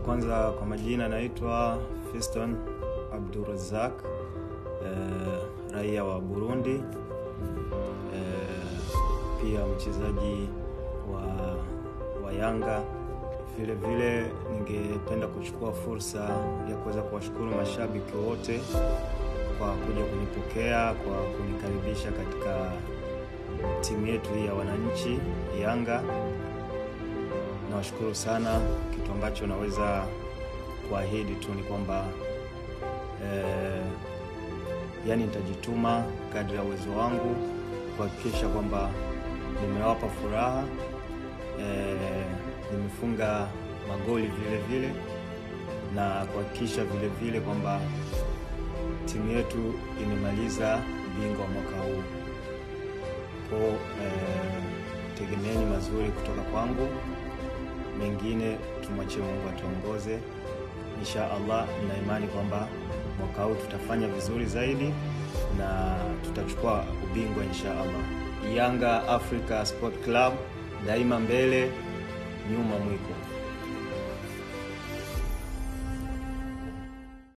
Kwanza kwa majina naitwa Fiston Abdurazak, raia wa Burundi, pia mchezaji wa Yanga. Vile vile ningependa kuchukua fursa ya kuweza kuwashukuru mashabiki wote kwa kuja kunipokea, kwa kunikaribisha katika timu yetu ya wananchi Yanga. Nawashukuru sana. Kitu ambacho naweza kuahidi tu ni kwamba nitajituma kadri ya uwezo wangu kuhakikisha kwamba nimewapa furaha, nimefunga magoli vile vile, na kuhakikisha vile vile kwamba timu yetu imemaliza bingwa mwaka huu. Kwa tegemeeni mazuri kutoka kwangu, mengine tumwachie Mungu atuongoze. Insha Allah, nina imani kwamba mwaka huu tutafanya vizuri zaidi na tutachukua ubingwa insha Allah. Yanga Africa Sport Club, daima mbele, nyuma mwiko.